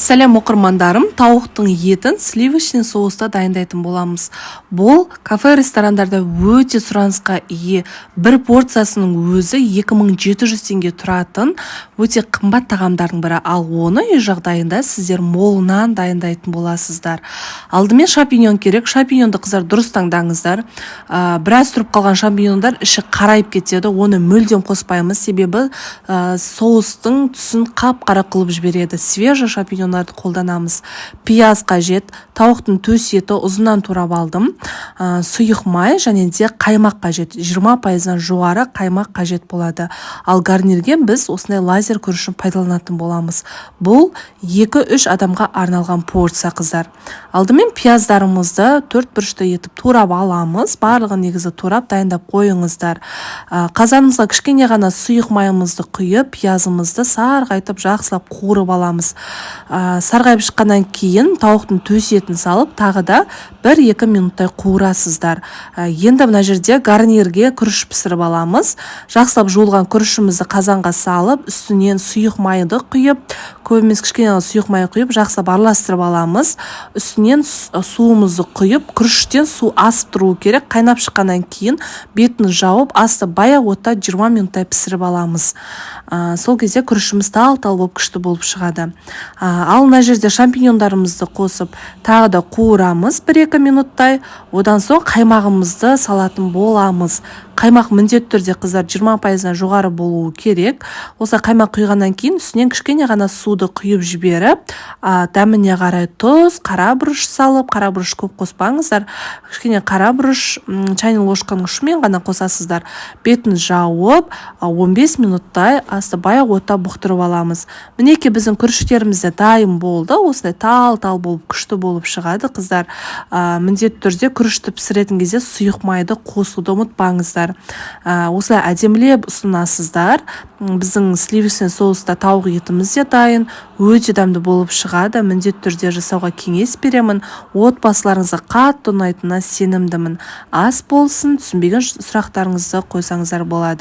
Сәлем оқырмандарым, тауықтың етін сливочный соуста дайындайтын боламыз. Бұл кафе-ресторандарда өте сұранысқа ие. Бір порциясының өзі 2700 теңге тұратын өте қымбат тағамдардың бірі. Ал оны үй жағдайында сіздер молынан дайындайтын боласыздар. Алдымен шампиньон керек. Шампиньонды қыздар дұрыс таңдаңыздар. Біраз тұрып қалған шампиньондар іші қарайып кетеді. Оны мүлдем қоспаймыз, себебі соустың түсін қап-қара қылып жібереді. Свежий шампиньондарды қолданамыз. Пияз қажет, тауықтың төс еті ұзыннан турап алдым. Сұйық май және де қаймақ қажет. 20%-нан жоғары қаймақ қажет болады. Ал гарнирге біз осындай лазер күрішін пайдаланатын боламыз. Бұл 2-3 адамға арналған порция қыздар. Алдымен пияздарымызды 4 бұрышты етіп турап аламыз. Барлығын негізі турап дайындап қойыңыздар. Қазанымызға кішкене ғана сұйық майымызды құйып, пиязымызды сарғайтып жақсылап қуырып аламыз. Сарғайып шыққаннан кейін тауықтың төс етін салып, тағы да 1-2 минуттай қуырасыздар. Енді мына жерде гарнирге күріш пісіріп аламыз. Жақсылап жуылған күрішімізді қазанға салып, үстінен сұйық майды құйып, көбіміз кішкене сұйық май құйып, жақсылап араластырып аламыз. Үстінен суымызды құйып, күріштен су асып тұру керек. Қайнап шыққаннан кейін бетін жауып, асты баяу отта 20 минуттай пісіріп аламыз. Сол кезде күрішіміз тал-тал болып күшті болып шығады. Ал мына жерде шампиньондарымызды қосып, тағы да қуырамыз 1-2 минуттай. Одан соң қаймағымызды салатын боламыз. Қаймақ міндетті түрде қыздар 20%-нан жоғары болуы керек. Осы қаймақ құйғаннан кейін үстінен кішкене ғана суды құйып жіберіп, дәміне қарай тұз, қара бұрыш салып, қара бұрыш көп қоспаңыздар. Кішкене қара бұрыш чайный ложканың ұшымен ғана қосасыздар. Бетін жауып, 15 минуттай асты баяу отта бұқтырып аламыз. Мінеки біздің күріштеріміз де дайын болды. Осындай тал-тал болып күшті болып шығады қыздар. Міндетті түрде күрішті пісіретін кезде сұйық майды қосуды ұмытпаңыздар. Осылай әдемілеп ұсынасыздар. Біздің сливочный соуста тауық етіміз де дайын, өте дәмді болып шығады. Міндетті түрде жасауға кеңес беремін. Отбасыларыңызға қатты ұнайтынына сенімдімін. Ас болсын, түсінбеген сұрақтарыңызды қойсаңыздар болады.